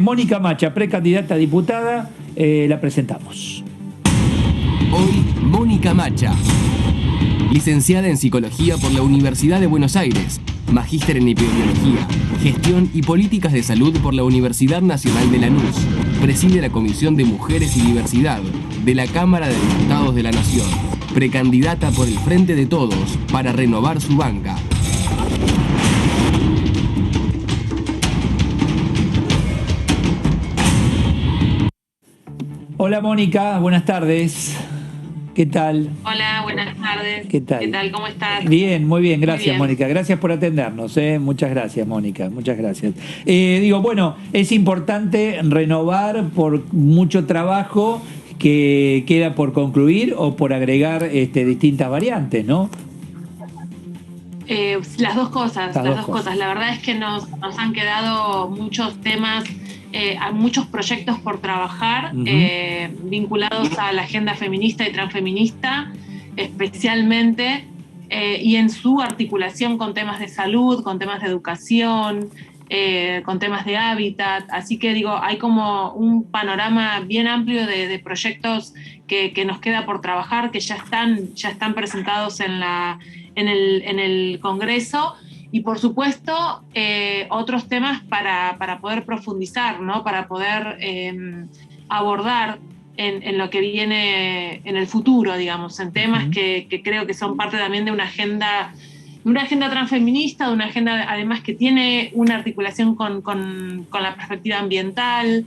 Mónica Macha, precandidata a diputada, la presentamos. Hoy, Mónica Macha, licenciada en Psicología por la Universidad de Buenos Aires, magíster en Epidemiología, Gestión y Políticas de Salud por la Universidad Nacional de Lanús, preside la Comisión de Mujeres y Diversidad de la Cámara de Diputados de la Nación, precandidata por el Frente de Todos para renovar su banca. Hola Mónica, buenas tardes. ¿Qué tal? Hola, buenas tardes. ¿Qué tal? ¿Qué tal? ¿Cómo estás? Bien, muy bien, gracias Muy bien. Mónica. Gracias por atendernos. Muchas gracias Mónica, muchas gracias. Bueno, es importante renovar por mucho trabajo que queda por concluir o por agregar distintas variantes, ¿no? Las dos cosas, Las las dos dos cosas. La verdad es que nos han quedado muchos temas, muchos proyectos por trabajar, vinculados a la agenda feminista y transfeminista, especialmente, y en su articulación con temas de salud, con temas de educación, con temas de hábitat. Así que hay como un panorama bien amplio de proyectos que nos queda por trabajar, que ya están presentados en el Congreso, y por supuesto otros temas para poder profundizar, ¿no? Para poder abordar en lo que viene en el futuro, digamos, en temas que creo que son parte también de una agenda transfeminista, de una agenda además que tiene una articulación con la perspectiva ambiental,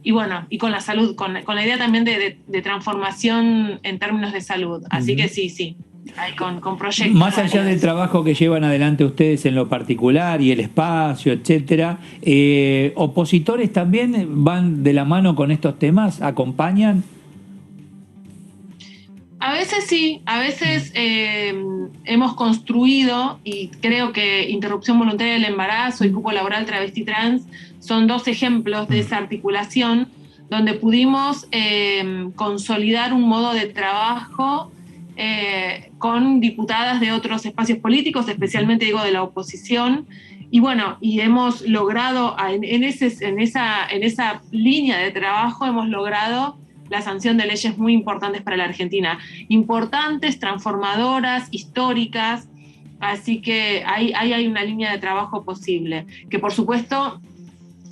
y bueno, y con la salud, con la idea también de transformación en términos de salud. Así que sí, hay con proyectos. Más allá del trabajo que llevan adelante ustedes en lo particular y el espacio, etcétera, ¿opositores también van de la mano con estos temas? ¿Acompañan? A veces sí, a veces hemos construido, y creo que interrupción voluntaria del embarazo y cupo laboral travesti trans son dos ejemplos de esa articulación, donde pudimos consolidar un modo de trabajo con diputadas de otros espacios políticos, especialmente de la oposición, y bueno, y hemos logrado en esa línea de trabajo hemos logrado la sanción de leyes muy importantes para la Argentina, importantes, transformadoras, históricas. Así que ahí hay una línea de trabajo posible, que por supuesto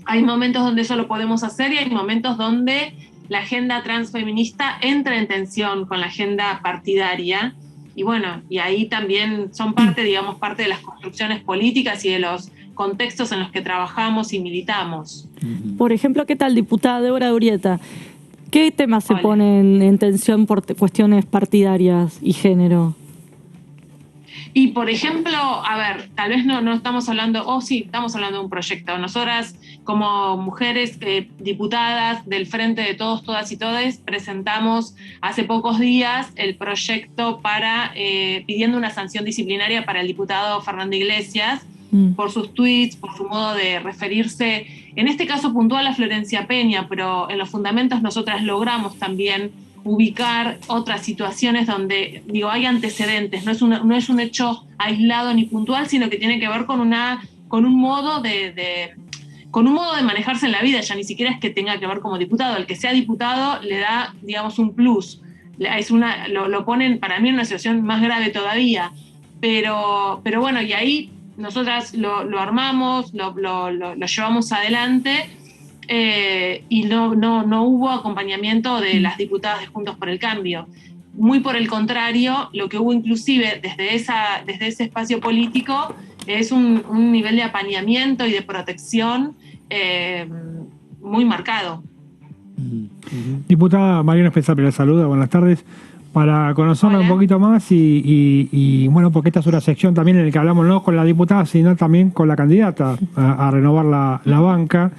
hay momentos donde eso lo podemos hacer y hay momentos donde la agenda transfeminista entra en tensión con la agenda partidaria, y bueno, y ahí también son parte de las construcciones políticas y de los contextos en los que trabajamos y militamos. Por ejemplo, ¿qué tal, diputada Débora Urrieta? ¿Qué temas se ponen en tensión por cuestiones partidarias y género? Y por ejemplo, a ver, tal vez no estamos hablando, sí, estamos hablando de un proyecto. Nosotras, como mujeres diputadas del Frente de Todos, Todas y Todes, presentamos hace pocos días el proyecto pidiendo una sanción disciplinaria para el diputado Fernando Iglesias por sus tweets, por su modo de referirse, en este caso puntual a Florencia Peña, pero en los fundamentos nosotras logramos también ubicar otras situaciones donde hay antecedentes, no es un hecho aislado ni puntual, sino que tiene que ver con un modo de manejarse en la vida. Ya ni siquiera es que tenga que ver como diputado. El que sea diputado le da, un plus. Lo ponen para mí en una situación más grave todavía. Pero bueno, y ahí nosotras lo armamos, lo llevamos adelante. Y no hubo acompañamiento de las diputadas de Juntos por el Cambio. Muy por el contrario, lo que hubo inclusive desde ese espacio político es un nivel de apañamiento y de protección muy marcado. Diputada Mariana Espesal, la saluda, buenas tardes. Para conocerla un poquito más y bueno, porque esta es una sección también en la que hablamos no con la diputada, sino también con la candidata a renovar la banca.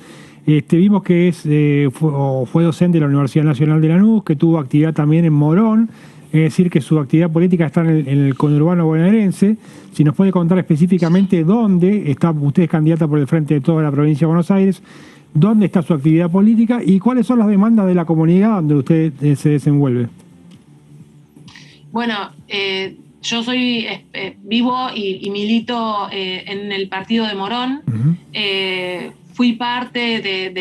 Vimos que fue docente de la Universidad Nacional de Lanús, que tuvo actividad también en Morón, es decir, que su actividad política está en el conurbano bonaerense. Si nos puede contar específicamente dónde está, usted es candidata por el Frente de Toda la provincia de Buenos Aires, dónde está su actividad política y cuáles son las demandas de la comunidad donde usted se desenvuelve. Bueno, yo soy vivo y milito en el partido de Morón. fui parte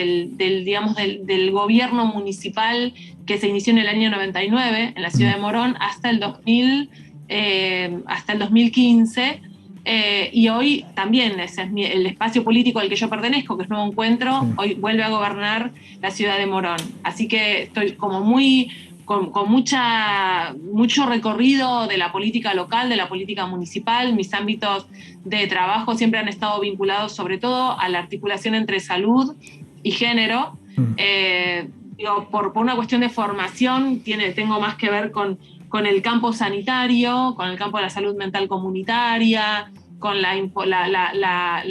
digamos, del gobierno municipal que se inició en el año 99 en la ciudad de Morón hasta el 2015. Y hoy también ese es el espacio político al que yo pertenezco, que es Nuevo Encuentro, hoy vuelve a gobernar la ciudad de Morón. Así que estoy como con mucho recorrido de la política local, de la política municipal. Mis ámbitos de trabajo siempre han estado vinculados sobre todo a la articulación entre salud y género. Por una cuestión de formación tengo más que ver con el campo sanitario, con el campo de la salud mental comunitaria, con la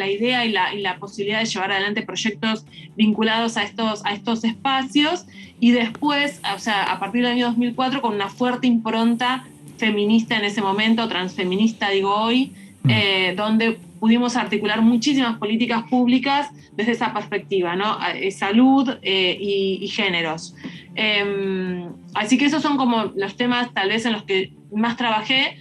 idea y la posibilidad de llevar adelante proyectos vinculados a estos espacios, y después, o sea, a partir del año 2004, con una fuerte impronta feminista en ese momento, transfeminista digo hoy, donde pudimos articular muchísimas políticas públicas desde esa perspectiva, ¿no? Salud y géneros. Así que esos son como los temas tal vez en los que más trabajé,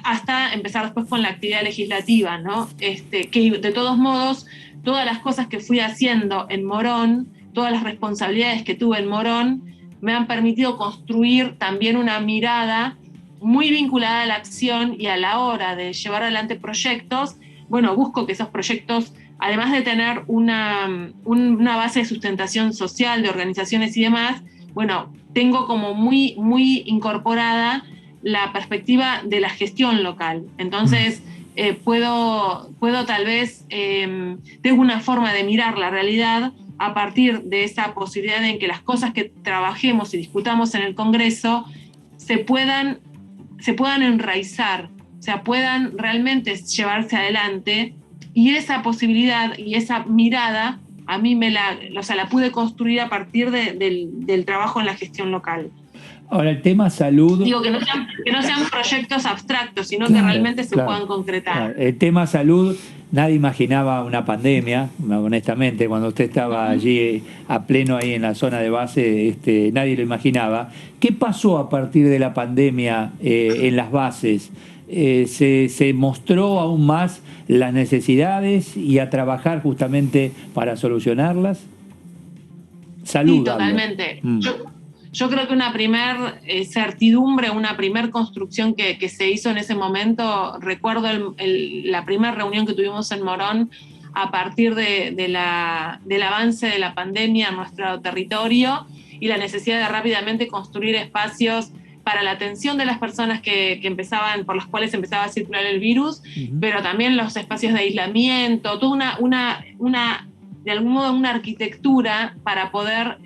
hasta empezar después con la actividad legislativa, ¿no? Que de todos modos, todas las cosas que fui haciendo en Morón, todas las responsabilidades que tuve en Morón, me han permitido construir también una mirada muy vinculada a la acción, y a la hora de llevar adelante proyectos, bueno, busco que esos proyectos, además de tener una base de sustentación social, de organizaciones y demás, bueno, tengo como muy, muy incorporada la perspectiva de la gestión local. Entonces, puedo tal vez, tengo una forma de mirar la realidad a partir de esa posibilidad de que las cosas que trabajemos y discutamos en el Congreso se puedan enraizar, o sea, puedan realmente llevarse adelante, y esa posibilidad y esa mirada a mí la pude construir a partir del trabajo en la gestión local. Ahora, el tema salud... Digo, que no sean proyectos abstractos, sino que realmente se puedan concretar. Claro. El tema salud, nadie imaginaba una pandemia, honestamente, cuando usted estaba allí a pleno ahí en la zona de base, nadie lo imaginaba. ¿Qué pasó a partir de la pandemia en las bases? ¿Se mostró aún más las necesidades y a trabajar justamente para solucionarlas? Salud. Sí, totalmente. Yo creo que una primer certidumbre, una primer construcción que se hizo en ese momento, recuerdo la primera reunión que tuvimos en Morón a partir del avance de la pandemia en nuestro territorio, y la necesidad de rápidamente construir espacios para la atención de las personas por las cuales empezaba a circular el virus, pero también los espacios de aislamiento, toda de algún modo una arquitectura para poder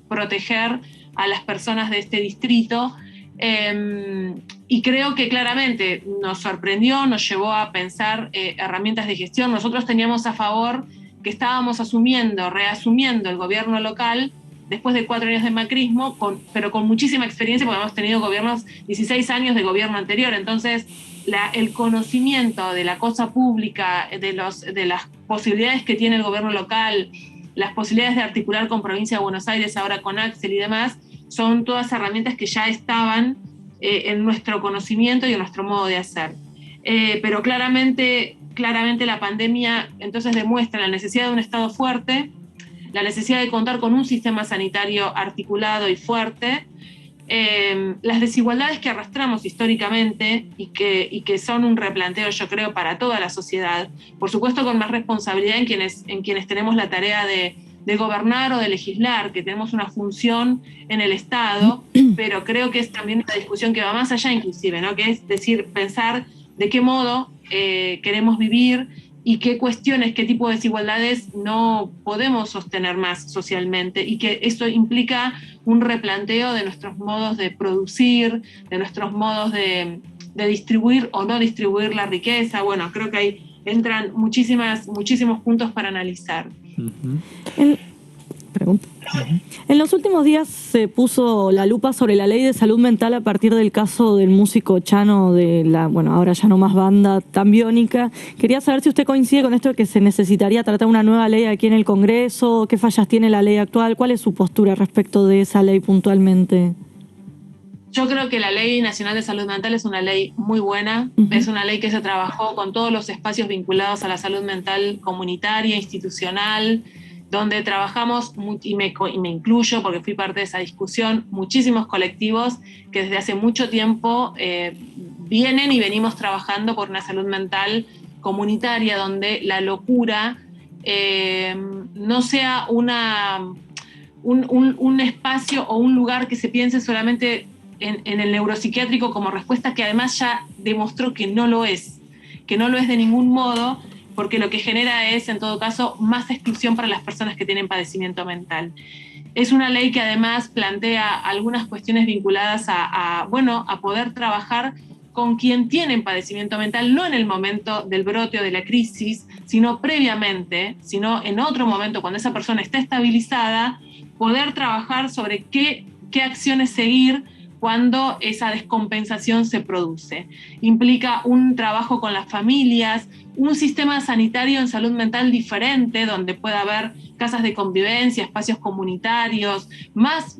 proteger a las personas de este distrito, y creo que claramente nos sorprendió, nos llevó a pensar herramientas de gestión. Nosotros teníamos a favor que estábamos reasumiendo el gobierno local después de 4 años de macrismo, pero con muchísima experiencia, porque hemos tenido 16 años de gobierno anterior. Entonces, el conocimiento de la cosa pública, de las posibilidades que tiene el gobierno local, las posibilidades de articular con Provincia de Buenos Aires, ahora con Axel y demás, son todas herramientas que ya estaban en nuestro conocimiento y en nuestro modo de hacer. Pero claramente la pandemia entonces demuestra la necesidad de un Estado fuerte, la necesidad de contar con un sistema sanitario articulado y fuerte, las desigualdades que arrastramos históricamente y que son un replanteo, yo creo, para toda la sociedad, por supuesto con más responsabilidad en quienes tenemos la tarea de gobernar o de legislar, que tenemos una función en el Estado, pero creo que es también una discusión que va más allá inclusive, ¿no? Que es decir, pensar de qué modo queremos vivir y qué cuestiones, qué tipo de desigualdades no podemos sostener más socialmente, y que eso implica un replanteo de nuestros modos de producir, de nuestros modos de distribuir o no distribuir la riqueza. Bueno, creo que ahí entran muchísimos puntos para analizar. Pregunta. En los últimos días se puso la lupa sobre la ley de salud mental a partir del caso del músico Chano de ahora ya no más banda Tan Biónica. Quería saber si usted coincide con esto de que se necesitaría tratar una nueva ley aquí en el Congreso, qué fallas tiene la ley actual, cuál es su postura respecto de esa ley puntualmente. Yo creo que la Ley Nacional de Salud Mental es una ley muy buena, es una ley que se trabajó con todos los espacios vinculados a la salud mental comunitaria, institucional, donde trabajamos, y me incluyo porque fui parte de esa discusión, muchísimos colectivos que desde hace mucho tiempo vienen y venimos trabajando por una salud mental comunitaria donde la locura no sea un espacio o un lugar que se piense solamente en el neuropsiquiátrico como respuesta, que además ya demostró que no lo es de ningún modo, porque lo que genera es, en todo caso, más exclusión para las personas que tienen padecimiento mental. Es una ley que además plantea algunas cuestiones vinculadas a poder trabajar con quien tiene padecimiento mental, no en el momento del brote o de la crisis, sino previamente, sino en otro momento, cuando esa persona está estabilizada, poder trabajar sobre qué acciones seguir cuando esa descompensación se produce. Implica un trabajo con las familias, un sistema sanitario en salud mental diferente, donde pueda haber casas de convivencia, espacios comunitarios, más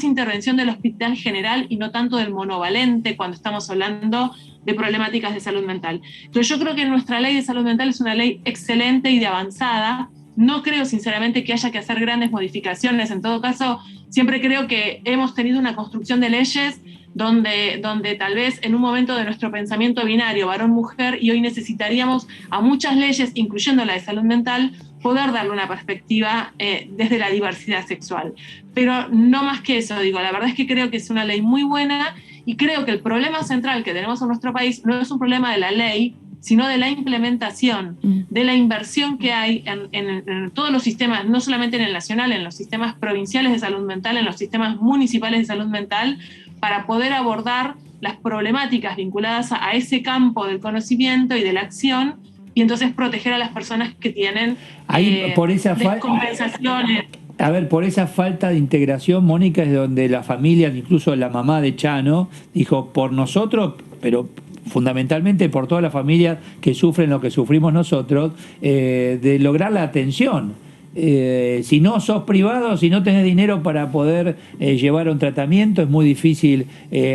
intervención del hospital general y no tanto del monovalente cuando estamos hablando de problemáticas de salud mental. Entonces yo creo que nuestra ley de salud mental es una ley excelente y de avanzada. No creo sinceramente que haya que hacer grandes modificaciones. En todo caso, siempre creo que hemos tenido una construcción de leyes donde tal vez en un momento de nuestro pensamiento binario, varón-mujer, y hoy necesitaríamos a muchas leyes, incluyendo la de salud mental, poder darle una perspectiva desde la diversidad sexual. Pero no más que eso, digo, la verdad es que creo que es una ley muy buena y creo que el problema central que tenemos en nuestro país no es un problema de la ley, sino de la implementación, de la inversión que hay en todos los sistemas, no solamente en el nacional, en los sistemas provinciales de salud mental, en los sistemas municipales de salud mental, para poder abordar las problemáticas vinculadas a ese campo del conocimiento y de la acción, y entonces proteger a las personas que tienen descompensaciones. A ver, por esa falta de integración, Mónica, es donde la familia, incluso la mamá de Chano, dijo, por nosotros, pero fundamentalmente por todas las familias que sufren lo que sufrimos nosotros, de lograr la atención. Si no sos privado, si no tenés dinero para poder llevar un tratamiento, es muy difícil.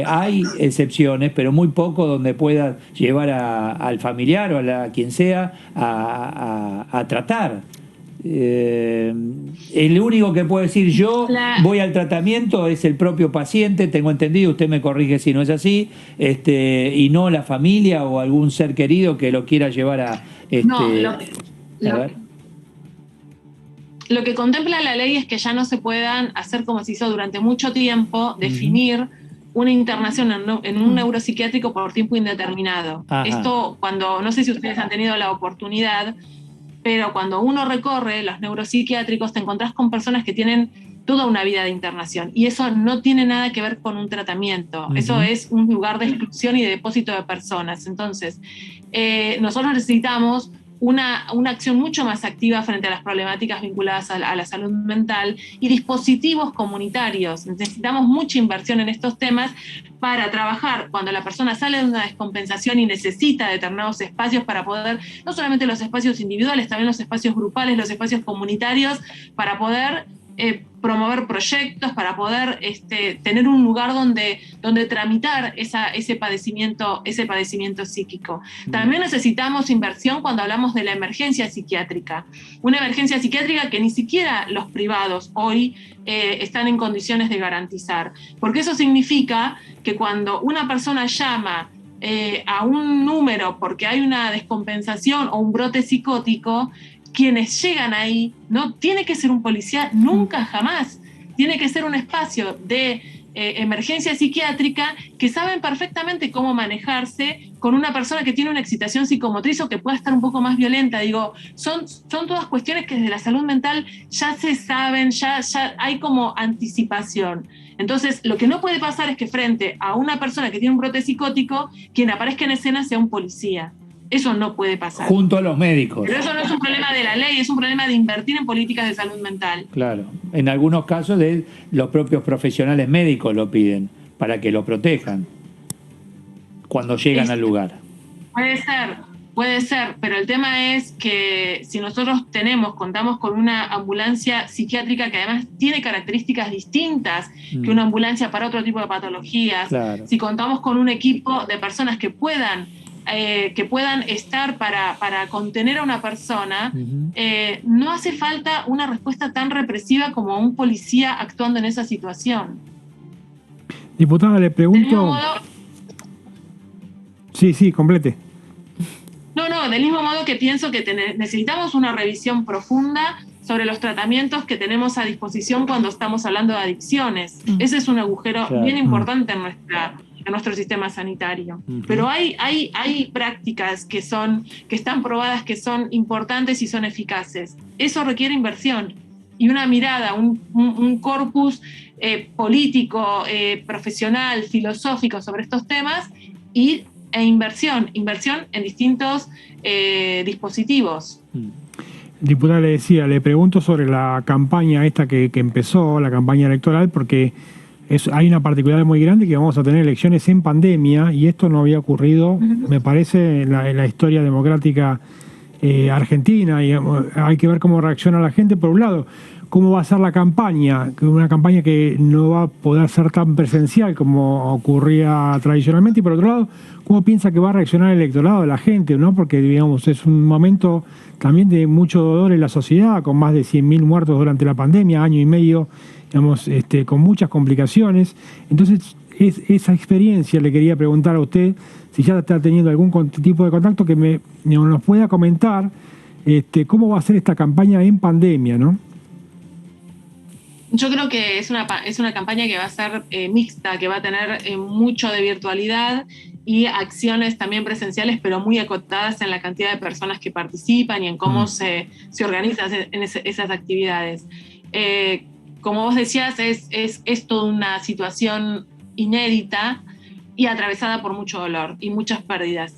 Hay excepciones, pero muy poco donde puedas llevar al familiar o a quien sea a tratar. El único que puede decir yo voy al tratamiento es el propio paciente, tengo entendido, usted me corrige si no es así, y no la familia o algún ser querido que lo quiera llevar a... Lo que contempla la ley es que ya no se puedan hacer como se hizo durante mucho tiempo, definir una internación en un neuropsiquiátrico por tiempo indeterminado. Ajá. Esto, no sé si ustedes han tenido la oportunidad, pero cuando uno recorre los neuropsiquiátricos te encontrás con personas que tienen toda una vida de internación y eso no tiene nada que ver con un tratamiento. Eso es un lugar de exclusión y de depósito de personas. Entonces, nosotros necesitamos una acción mucho más activa frente a las problemáticas vinculadas a la salud mental y dispositivos comunitarios. Necesitamos mucha inversión en estos temas para trabajar cuando la persona sale de una descompensación y necesita determinados espacios para poder, no solamente los espacios individuales, también los espacios grupales, los espacios comunitarios, para poder promover proyectos, para poder tener un lugar donde tramitar ese padecimiento psíquico. También necesitamos inversión cuando hablamos de la emergencia psiquiátrica. Una emergencia psiquiátrica que ni siquiera los privados hoy están en condiciones de garantizar. Porque eso significa que cuando una persona llama a un número porque hay una descompensación o un brote psicótico, quienes llegan ahí no tiene que ser un policía nunca jamás, tiene que ser un espacio de emergencia psiquiátrica que saben perfectamente cómo manejarse con una persona que tiene una excitación psicomotriz o que pueda estar un poco más violenta. Digo, son todas cuestiones que desde la salud mental ya se saben, ya hay como anticipación. Entonces, lo que no puede pasar es que frente a una persona que tiene un brote psicótico, quien aparezca en escena sea un policía. Eso no puede pasar. Junto a los médicos. Pero eso no es un problema de la ley, es un problema de invertir en políticas de salud mental. Claro. En algunos casos los propios profesionales médicos lo piden para que lo protejan cuando llegan al lugar. Puede ser. Puede ser, pero el tema es que si nosotros contamos con una ambulancia psiquiátrica que además tiene características distintas que una ambulancia para otro tipo de patologías, Claro. si contamos con un equipo de personas que puedan estar para contener a una persona, no hace falta una respuesta tan represiva como un policía actuando en esa situación. Diputada, le pregunto... Sí, complete. Del mismo modo que pienso que necesitamos una revisión profunda sobre los tratamientos que tenemos a disposición cuando estamos hablando de adicciones. Ese es un agujero bien importante en nuestro sistema sanitario. Pero hay prácticas que están probadas, que son importantes y son eficaces. Eso requiere inversión y una mirada, un corpus político, profesional, filosófico sobre estos temas e inversión en distintos dispositivos. Diputada, le pregunto sobre la campaña esta que empezó, la campaña electoral, porque hay una particularidad muy grande que vamos a tener elecciones en pandemia y esto no había ocurrido, me parece, en la historia democrática argentina, y hay que ver cómo reacciona la gente, por un lado. ¿Cómo va a ser la campaña? Una campaña que no va a poder ser tan presencial como ocurría tradicionalmente. Y por otro lado, ¿cómo piensa que va a reaccionar el electorado, la gente, ¿no? Porque, digamos, es un momento también de mucho dolor en la sociedad, con más de 100.000 muertos durante la pandemia, año y medio, digamos, con muchas complicaciones. Entonces, esa experiencia le quería preguntar a usted, si ya está teniendo algún tipo de contacto, que nos pueda comentar cómo va a ser esta campaña en pandemia, ¿no? Yo creo que es una campaña que va a ser mixta, que va a tener mucho de virtualidad y acciones también presenciales, pero muy acotadas en la cantidad de personas que participan y en cómo se organizan esas actividades. Como vos decías, es toda una situación inédita y atravesada por mucho dolor y muchas pérdidas.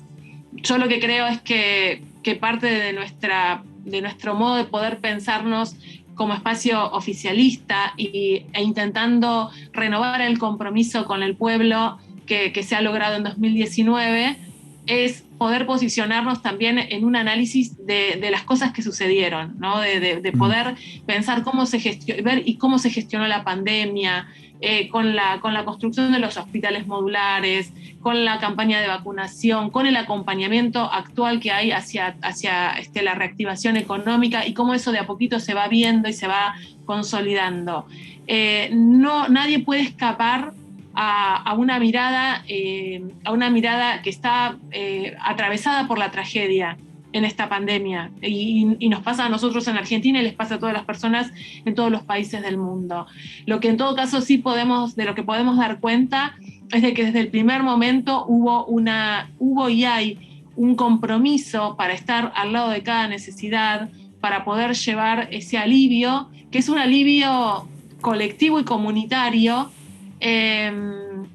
Yo lo que creo es que parte de nuestro modo de poder pensarnos como espacio oficialista e intentando renovar el compromiso con el pueblo que se ha logrado en 2019, es poder posicionarnos también en un análisis de las cosas que sucedieron, ¿no? De poder pensar cómo se gestionó la pandemia, con la construcción de los hospitales modulares, con la campaña de vacunación, con el acompañamiento actual que hay hacia la reactivación económica y cómo eso de a poquito se va viendo y se va consolidando. Nadie puede escapar a una mirada que está atravesada por la tragedia en esta pandemia y nos pasa a nosotros en Argentina y les pasa a todas las personas en todos los países del mundo. Lo que en todo caso de lo que podemos dar cuenta es de que desde el primer momento hubo y hay un compromiso para estar al lado de cada necesidad, para poder llevar ese alivio, que es un alivio colectivo y comunitario,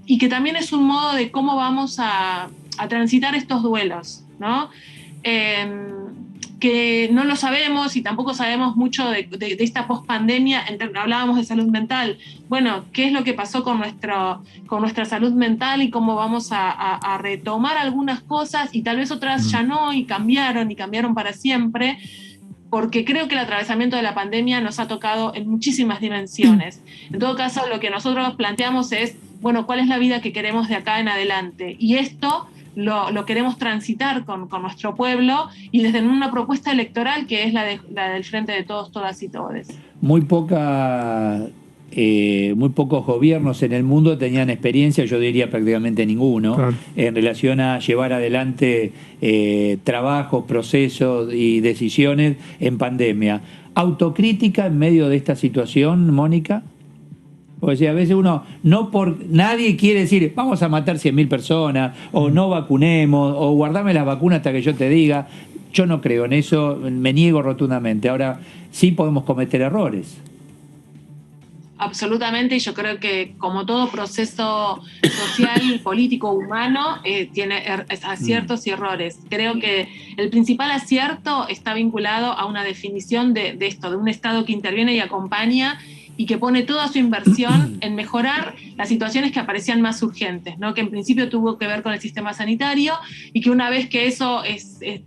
y que también es un modo de cómo vamos a transitar estos duelos, ¿no? Que no lo sabemos y tampoco sabemos mucho de esta pospandemia. Hablábamos de salud mental. Bueno, ¿qué es lo que pasó con nuestra salud mental y cómo vamos a retomar algunas cosas y tal vez otras ya no y cambiaron para siempre? Porque creo que el atravesamiento de la pandemia nos ha tocado en muchísimas dimensiones. En todo caso, lo que nosotros planteamos es, bueno, ¿cuál es la vida que queremos de acá en adelante? Y esto lo queremos transitar con nuestro pueblo y desde una propuesta electoral que es la del Frente de Todos, Todas y Todes. Muy pocos gobiernos en el mundo tenían experiencia, yo diría prácticamente ninguno, claro, en relación a llevar adelante trabajos, procesos y decisiones en pandemia. ¿Autocrítica en medio de esta situación, Mónica? O sea, a veces nadie quiere decir vamos a matar 100.000 personas, o no vacunemos, o guardame las vacunas hasta que yo te diga. Yo no creo en eso, me niego rotundamente. Ahora, sí podemos cometer errores. Absolutamente, y yo creo que como todo proceso social, político, humano, tiene aciertos y errores. Creo que el principal acierto está vinculado a una definición de esto, de un Estado que interviene y acompaña y que pone toda su inversión en mejorar las situaciones que aparecían más urgentes, ¿no? Que en principio tuvo que ver con el sistema sanitario y que una vez que eso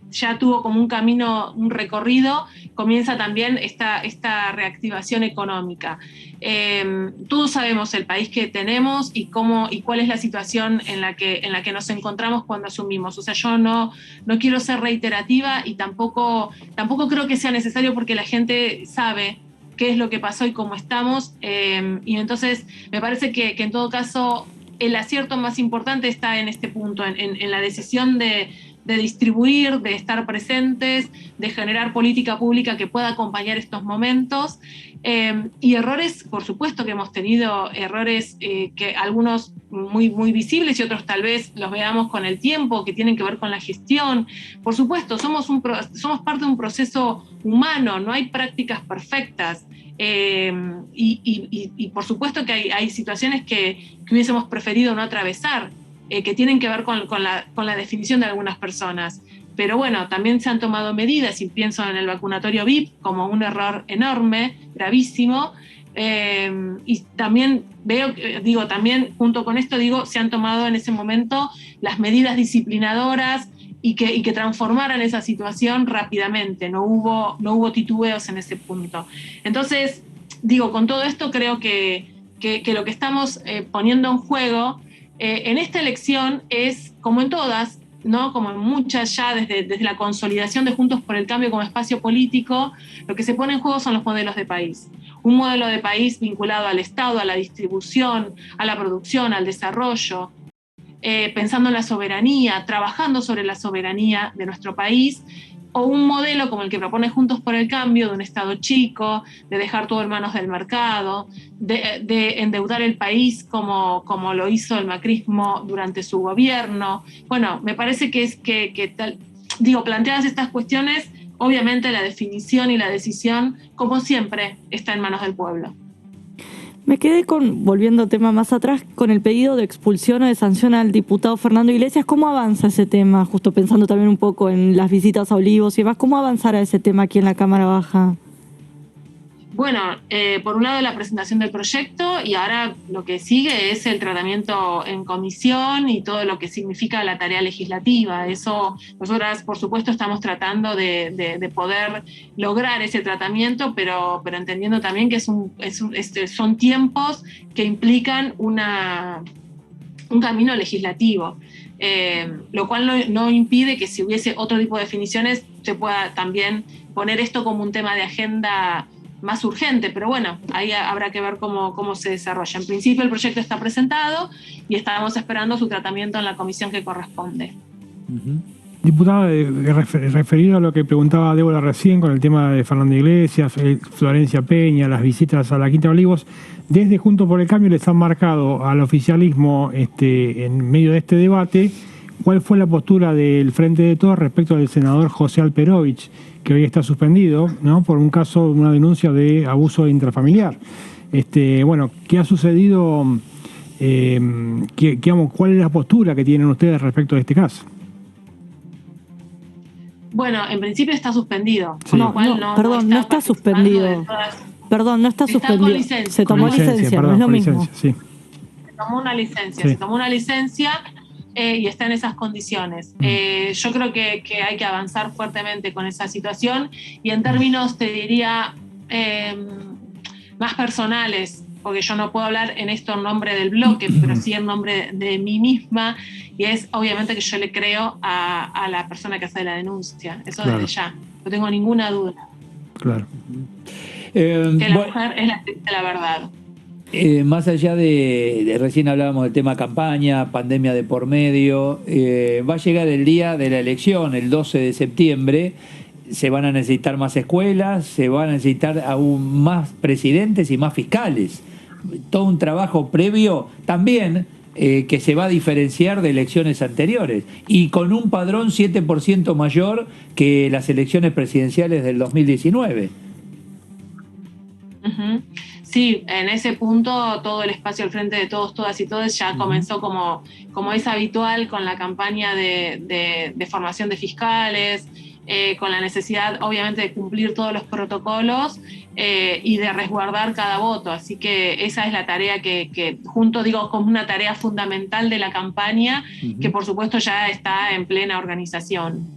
ya tuvo como un camino, un recorrido, comienza también esta reactivación económica. Todos sabemos el país que tenemos y cuál es la situación en la que nos encontramos cuando asumimos. O sea, yo no quiero ser reiterativa y tampoco creo que sea necesario, porque la gente sabe qué es lo que pasó y cómo estamos, y entonces me parece que en todo caso el acierto más importante está en este punto, en la decisión de distribuir, de estar presentes, de generar política pública que pueda acompañar estos momentos, y errores, por supuesto que hemos tenido errores, que algunos muy, muy visibles y otros tal vez los veamos con el tiempo, que tienen que ver con la gestión. Por supuesto, somos parte de un proceso humano, no hay prácticas perfectas, y por supuesto que hay situaciones que hubiésemos preferido no atravesar, que tienen que ver con la definición de algunas personas. Pero bueno, también se han tomado medidas, y pienso en el vacunatorio VIP como un error enorme, gravísimo, y también también junto con esto se han tomado en ese momento las medidas disciplinadoras y que transformaran esa situación rápidamente, no hubo titubeos en ese punto. Entonces, con todo esto creo que lo que estamos poniendo en juego en esta elección es, como en todas, ¿no? Como en muchas ya, desde la consolidación de Juntos por el Cambio como espacio político, lo que se pone en juego son los modelos de país. Un modelo de país vinculado al Estado, a la distribución, a la producción, al desarrollo, pensando en la soberanía, trabajando sobre la soberanía de nuestro país, o un modelo como el que propone Juntos por el Cambio, de un Estado chico, de dejar todo en manos del mercado, de endeudar el país como lo hizo el macrismo durante su gobierno. Bueno, me parece planteadas estas cuestiones, obviamente la definición y la decisión, como siempre, está en manos del pueblo. Me quedé volviendo a tema más atrás, con el pedido de expulsión o de sanción al diputado Fernando Iglesias. ¿Cómo avanza ese tema? Justo pensando también un poco en las visitas a Olivos y demás. ¿Cómo avanzará ese tema aquí en la Cámara Baja? Bueno, por un lado la presentación del proyecto, y ahora lo que sigue es el tratamiento en comisión y todo lo que significa la tarea legislativa. Eso nosotras, por supuesto, estamos tratando de poder lograr ese tratamiento, pero entendiendo también que son tiempos que implican un camino legislativo, lo cual no impide que, si hubiese otro tipo de definiciones, se pueda también poner esto como un tema de agenda más urgente, pero bueno, ahí habrá que ver cómo se desarrolla. En principio el proyecto está presentado y estamos esperando su tratamiento en la comisión que corresponde. Diputada, referido a lo que preguntaba Débora recién con el tema de Fernando Iglesias, Florencia Peña, las visitas a la Quinta de Olivos, desde Juntos por el Cambio les han marcado al oficialismo en medio de este debate cuál fue la postura del Frente de Todos respecto del senador José Alperovich, que hoy está suspendido, ¿no?, por un caso, una denuncia de abuso intrafamiliar. ¿Qué ha sucedido? ¿Cuál es la postura que tienen ustedes respecto de este caso? Bueno, en principio está suspendido. Sí. No está suspendido. Perdón, no está suspendido. Se tomó licencia, no es lo mismo. Sí. Se tomó una licencia, y está en esas condiciones. Yo creo que hay que avanzar fuertemente con esa situación, y en términos, te diría, más personales, porque yo no puedo hablar en esto en nombre del bloque, pero sí en nombre de mí misma, y es obviamente que yo le creo a la persona que hace la denuncia, eso claro. Desde ya, no tengo ninguna duda. Claro. Que la mujer es la que dice la verdad. Más allá de recién hablábamos del tema campaña, pandemia de por medio, va a llegar el día de la elección, el 12 de septiembre, se van a necesitar más escuelas, se van a necesitar aún más presidentes y más fiscales. Todo un trabajo previo también que se va a diferenciar de elecciones anteriores, y con un padrón 7% mayor que las elecciones presidenciales del 2019. Uh-huh. Sí, en ese punto todo el espacio al Frente de Todos, Todas y Todes ya comenzó como es habitual con la campaña de formación de fiscales, con la necesidad obviamente de cumplir todos los protocolos y de resguardar cada voto. Así que esa es la tarea que junto, digo, como una tarea fundamental de la campaña, que por supuesto ya está en plena organización.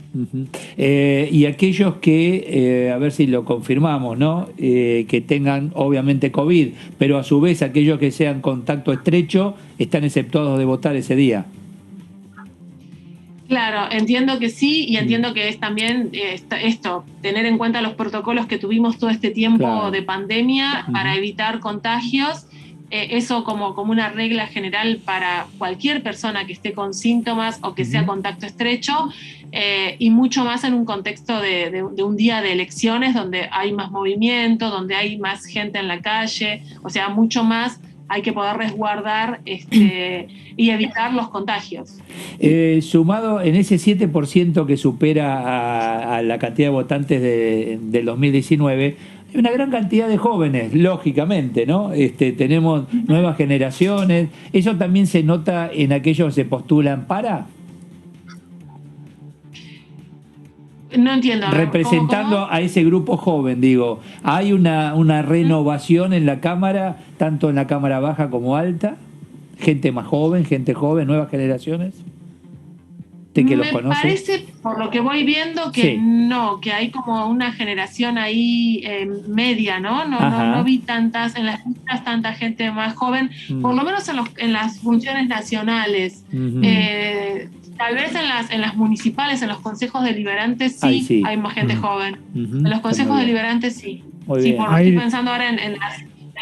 Y aquellos que, a ver si lo confirmamos, ¿no? Que tengan obviamente COVID, pero a su vez aquellos que sean contacto estrecho, están exceptuados de votar ese día. Claro, entiendo que sí, y entiendo que es también esto, tener en cuenta los protocolos que tuvimos todo este tiempo de pandemia para evitar contagios. Eso como una regla general para cualquier persona que esté con síntomas o que sea contacto estrecho, y mucho más en un contexto de un día de elecciones donde hay más movimiento, donde hay más gente en la calle, o sea, mucho más hay que poder resguardar y evitar los contagios. Sumado en ese 7% que supera a la cantidad de votantes del 2019, hay una gran cantidad de jóvenes, lógicamente, ¿no? Tenemos nuevas generaciones. ¿Eso también se nota en aquellos que se postulan para? No entiendo. Representando ¿Cómo? a ese grupo joven, digo, ¿hay una renovación en la Cámara, tanto en la Cámara baja como alta? ¿Gente más joven, nuevas generaciones? ¿De que los conoce? Me parece, por lo que voy viendo, que no, que hay como una generación ahí media, ¿no? No vi tantas, en las listas tanta gente más joven, por lo menos en las funciones nacionales. Tal vez en las municipales, en los consejos deliberantes sí hay más gente joven. En los consejos deliberantes sí. Estoy pensando ahora en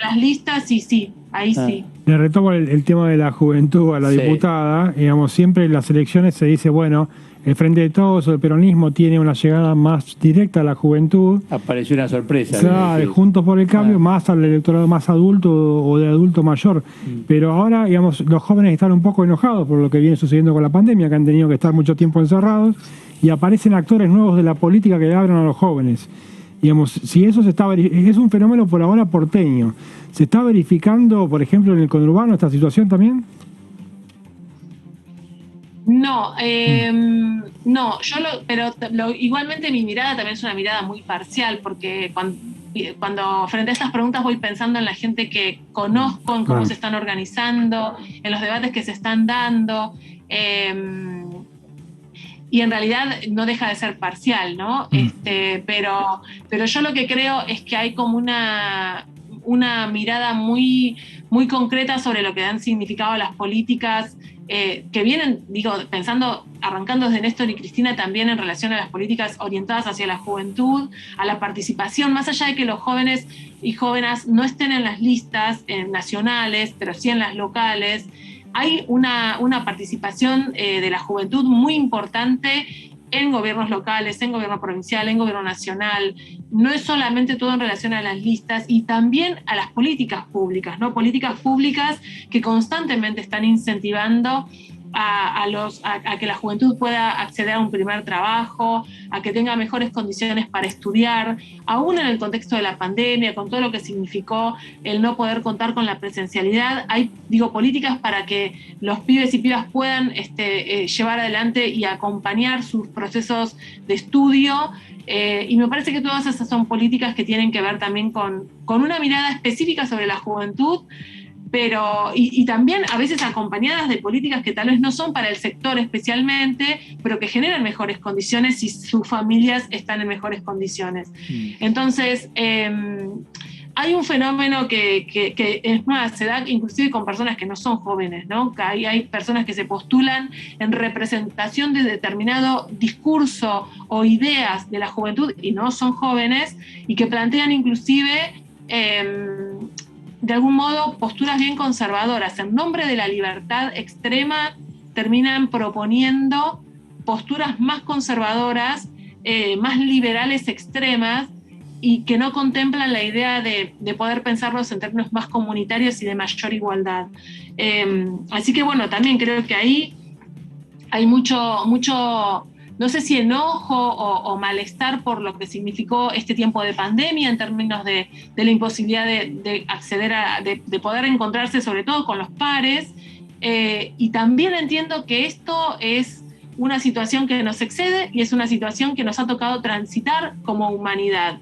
las listas, sí, ahí sí. Le retomo el tema de la juventud a la diputada. Digamos, siempre en las elecciones se dice, bueno, el Frente de Todos o el peronismo tiene una llegada más directa a la juventud. Apareció una sorpresa. Claro, Juntos por el Cambio, más al electorado más adulto o de adulto mayor. Pero ahora, digamos, los jóvenes están un poco enojados por lo que viene sucediendo con la pandemia, que han tenido que estar mucho tiempo encerrados, y aparecen actores nuevos de la política que le abren a los jóvenes. Digamos, si eso es un fenómeno por ahora porteño. ¿Se está verificando, por ejemplo, en el conurbano esta situación también? No, igualmente mi mirada también es una mirada muy parcial, porque cuando frente a estas preguntas voy pensando en la gente que conozco, en cómo se están organizando, en los debates que se están dando, y en realidad no deja de ser parcial, ¿no? Pero yo lo que creo es que hay como una mirada muy, muy concreta sobre lo que han significado las políticas que vienen, arrancando desde Néstor y Cristina, también en relación a las políticas orientadas hacia la juventud, a la participación, más allá de que los jóvenes y jóvenes no estén en las listas nacionales, pero sí en las locales. Hay una participación de la juventud muy importante en gobiernos locales, en gobierno provincial, en gobierno nacional. No es solamente todo en relación a las listas, y también a las políticas públicas, ¿no? Políticas públicas que constantemente están incentivando a que la juventud pueda acceder a un primer trabajo, a que tenga mejores condiciones para estudiar, aún en el contexto de la pandemia, con todo lo que significó el no poder contar con la presencialidad. Hay, políticas para que los pibes y pibas puedan llevar adelante y acompañar sus procesos de estudio, y me parece que todas esas son políticas que tienen que ver también con una mirada específica sobre la juventud, pero y también a veces acompañadas de políticas que tal vez no son para el sector especialmente, pero que generan mejores condiciones si sus familias están en mejores condiciones. Entonces, hay un fenómeno que es más, se da inclusive con personas que no son jóvenes, ¿no? Que hay personas que se postulan en representación de determinado discurso o ideas de la juventud y no son jóvenes, y que plantean inclusive de algún modo posturas bien conservadoras. En nombre de la libertad extrema terminan proponiendo posturas más conservadoras, más liberales extremas, y que no contemplan la idea de poder pensarlos en términos más comunitarios y de mayor igualdad. Así que bueno, también creo que ahí hay mucho, no sé si enojo o malestar por lo que significó este tiempo de pandemia en términos de la imposibilidad de acceder de poder encontrarse sobre todo con los pares, y también entiendo que esto es una situación que nos excede y es una situación que nos ha tocado transitar como humanidad.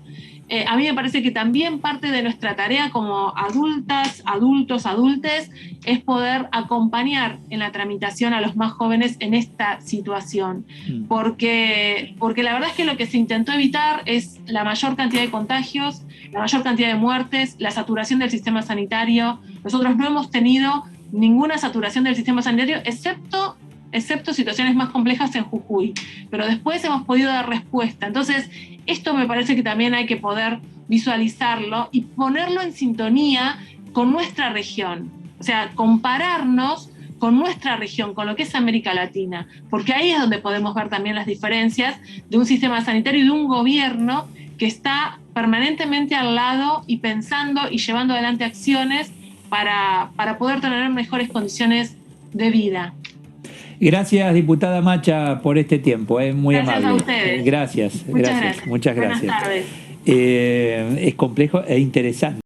A mí me parece que también parte de nuestra tarea como adultas, adultos, adultes, es poder acompañar en la tramitación a los más jóvenes en esta situación. Porque la verdad es que lo que se intentó evitar es la mayor cantidad de contagios, la mayor cantidad de muertes, la saturación del sistema sanitario. Nosotros no hemos tenido ninguna saturación del sistema sanitario, excepto situaciones más complejas en Jujuy, pero después hemos podido dar respuesta. Entonces, esto me parece que también hay que poder visualizarlo y ponerlo en sintonía con nuestra región, o sea, compararnos con nuestra región, con lo que es América Latina, porque ahí es donde podemos ver también las diferencias de un sistema sanitario y de un gobierno que está permanentemente al lado y pensando y llevando adelante acciones para poder tener mejores condiciones de vida. Gracias, diputada Macha, por este tiempo, muy gracias amable. A ustedes. Gracias. Muchas gracias. Muchas gracias. Buenas tardes. Es complejo e interesante.